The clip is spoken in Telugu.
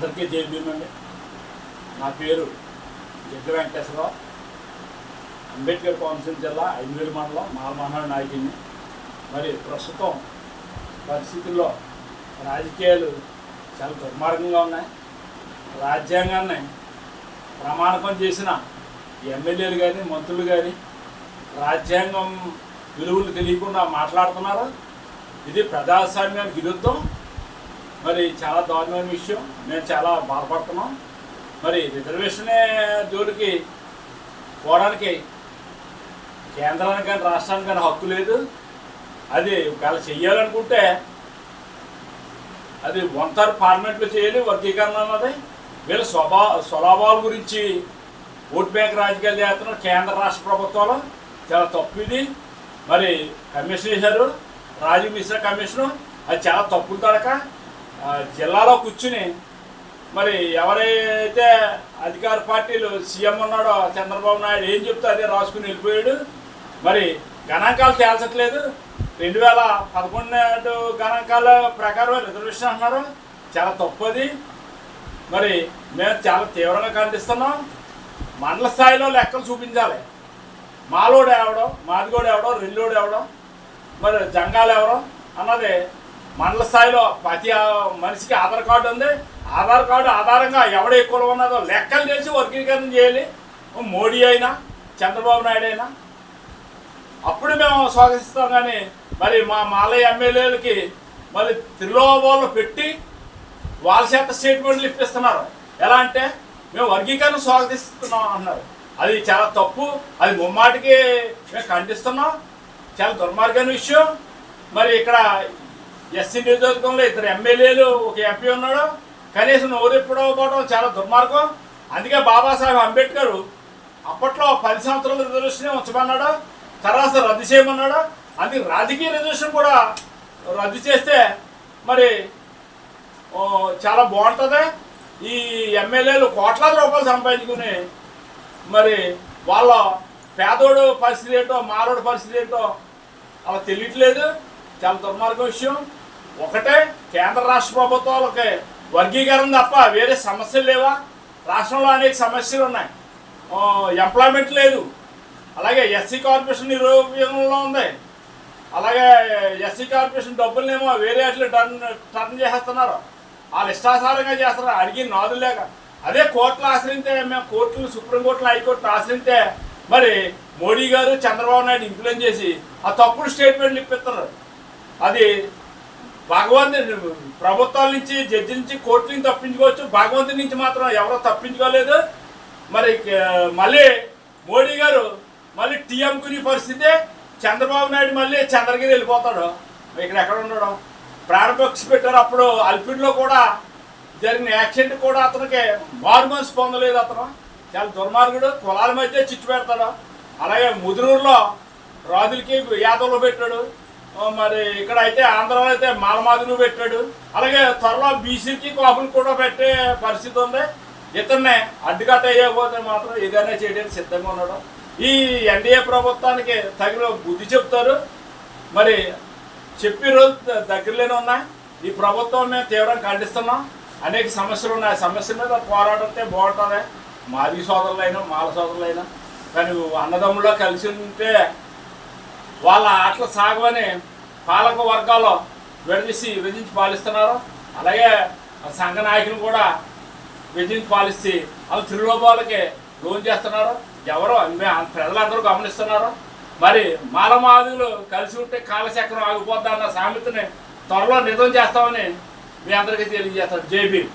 అందరికీ జై భీమ్ అండి. నా పేరు జగ్గి వెంకటేశ్వరరావు. అంబేద్కర్ కోనసీమ జిల్లా ఐదువేలు మండలం మాలమహానాడు నాయకుడిని. మరి ప్రస్తుతం పరిస్థితుల్లో రాజకీయాలు చాలా దుర్మార్గంగా ఉన్నాయి. రాజ్యాంగాన్ని ప్రమాణకం చేసిన ఎమ్మెల్యేలు కానీ మంత్రులు కానీ రాజ్యాంగం విలువలు తెలియకుండా మాట్లాడుతున్నారు. ఇది ప్రజాస్వామ్యానికి విరుద్ధం. మరి చాలా దారుణమైన విషయం. మేము చాలా బాధపడుతున్నాం. మరి రిజర్వేషనే జోలికి పోవడానికి కేంద్రానికి కానీ రాష్ట్రానికి కానీ హక్కు లేదు. అది ఒకవేళ చెయ్యాలనుకుంటే అది ఒంటరి పార్లమెంట్లో చేయాలి. వర్గీకరణ అన్నది వీళ్ళ స్వభావాల గురించి ఓట్ బ్యాంక్ రాజకీయాలు చేస్తున్నారు కేంద్ర రాష్ట్ర ప్రభుత్వాలు. చాలా తప్పు ఇది. మరి కమిషన్ చేశారు, రాజీవ్ మిశ్రా కమిషను. అది చాలా తప్పులు తడక జిల్లాలో కూర్చుని మరి ఎవరైతే అధికార పార్టీలు సీఎం ఉన్నాడో చంద్రబాబు నాయుడు ఏం చెప్తే అదే రాసుకుని వెళ్ళిపోయాడు. మరి గణాంకాలు తేల్చట్లేదు. 2011 గణాంకాల ప్రకారం రిజర్వేషన్ అంటున్నారు. చాలా తప్పు అది. మరి మేము చాలా తీవ్రంగా ఖండిస్తున్నాం. మండల స్థాయిలో లెక్కలు చూపించాలి. మాలోడు ఎవడో, మాదిగోడు ఎవడో, రెల్లోడు ఎవడో, మరి జంగాలు ఎవరో అన్నది మండల స్థాయిలో ప్రతి మనిషికి ఆధార్ కార్డు ఉంది. ఆధార్ కార్డు ఆధారంగా ఎవడ ఎక్కువ ఉన్నదో లెక్కలు తెలిసి వర్గీకరణ చేయాలి. మోడీ అయినా చంద్రబాబు నాయుడు అయినా అప్పుడు మేము స్వాగతిస్తాం. కానీ మరి మా మాలయ్య ఎమ్మెల్యేలకి మరి త్రిలోభాలు పెట్టి వాళ్ళ చేత స్టేట్మెంట్లు ఇప్పిస్తున్నారు. ఎలా అంటే మేము వర్గీకరణ స్వాగతిస్తున్నాం అన్నారు. అది చాలా తప్పు. అది ముమ్మాటికి మేము ఖండిస్తున్నాం. చాలా దుర్మార్గమైన విషయం. మరి ఇక్కడ ఎస్సీ నియోజకవర్గంలో 2 ఎమ్మెల్యేలు, 1 ఎంపీ ఉన్నాడు. కనీసం నోరెప్పుడవడం చాలా దుర్మార్గం. అందుకే బాబాసాహెబ్ అంబేద్కర్ అప్పట్లో 10 సంవత్సరాల రిజర్వేషన్ ఉంచమన్నాడు. తర్వాత రద్దు చేయమన్నాడు. అందుకే రాజకీయ రిజర్వేషన్ కూడా రద్దు చేస్తే మరి చాలా బాగుంటుంది. ఈ ఎమ్మెల్యేలు కోట్లాది రూపాయలు సంపాదించుకుని మరి వాళ్ళ పేదోడు పరిస్థితి ఏంటో, మారోడు పరిస్థితి ఏంటో అలా తెలియట్లేదు. చాలా దుర్మార్గం విషయం. ఒకటే, కేంద్ర రాష్ట్ర ప్రభుత్వాలకి వర్గీకరణ తప్ప వేరే సమస్యలు లేవా? రాష్ట్రంలో అనేక సమస్యలు ఉన్నాయి. ఎంప్లాయ్మెంట్ లేదు. అలాగే ఎస్సీ కార్పొరేషన్ నిరూపణలో ఉంది. అలాగే ఎస్సీ కార్పొరేషన్ డబ్బులనేమో వేరే అట్లా టర్న్ చేసేస్తున్నారు. వాళ్ళు ఇష్టాసారంగా చేస్తున్నారు. అడిగి నాదులు లేక. అదే కోర్టులు ఆశ్రయిస్తే, మేము కోర్టులు సుప్రీంకోర్టులు హైకోర్టులు ఆశ్రయిస్తే మరి మోడీ గారు చంద్రబాబు నాయుడు ఇంప్లిమెంట్ చేసి ఆ తప్పుడు స్టేట్మెంట్లు ఇప్పిస్తున్నారు. అది భగవంతుని ప్రభుత్వాల నుంచి, జడ్జి నుంచి, కోర్టు నుంచి తప్పించుకోవచ్చు. భగవంతుని నుంచి మాత్రం ఎవరో తప్పించుకోలేదు. మరి మళ్ళీ మోడీ గారు మళ్ళీ టీఎంకుని పరిస్థితి. చంద్రబాబు నాయుడు మళ్ళీ చంద్రగిరి వెళ్ళిపోతాడు. ఇక్కడ ఎక్కడ ఉండడం ప్రారంభక్షి పెట్టారు. అప్పుడు అల్పిడ్లో కూడా జరిగిన యాక్సిడెంట్ కూడా అతనికి మారుమనసు పొందలేదు. అతను చాలా దుర్మార్గుడు. కులాల మధ్య చిచ్చు పెడతాడు. అలాగే ముదురూరులో రాజులకి యాదవులు పెట్టాడు. మరి ఇక్కడ అయితే ఆంధ్రాలో అయితే మాలమాదులు పెట్టాడు. అలాగే త్వరలో బీసీకి కాపులు కూడా పెట్టే పరిస్థితి ఉంది. ఇతన్నే అడ్డుకట్ట అయ్యకపోతే మాత్రం ఏదైనా చేయడానికి సిద్ధంగా ఉన్నాడు. ఈ ఎన్డీఏ ప్రభుత్వానికి తగిన బుద్ధి చెప్తారు. మరి చెప్పే రోజు దగ్గరలోనే ఉన్నాయి. ఈ ప్రభుత్వం మేము తీవ్రంగా ఖండిస్తున్నాం. అనేక సమస్యలు ఉన్నాయి. సమస్యల మీద పోరాడితే బాగుంటుంది. మాది సోదరులైనా మాల సోదరులైనా కానీ అన్నదమ్ముల్లో కలిసి ఉంటే వాళ్ళ ఆటలు సాగవని పాలక వర్గాలు విభజించి పాలిస్తున్నారు. అలాగే సంఘ నాయకులు కూడా విభజించి పాలిస్తే వాళ్ళు త్రిలోభాలకి లోన్ చేస్తున్నారు. ఎవరో ప్రజలందరూ గమనిస్తున్నారు. మరి మాలమాదులు కలిసి ఉంటే కాలచక్రం ఆగిపోద్దా అన్న సామెతని త్వరలో నిజం చేస్తామని మీ అందరికీ తెలియజేస్తారు. జై భీమ్.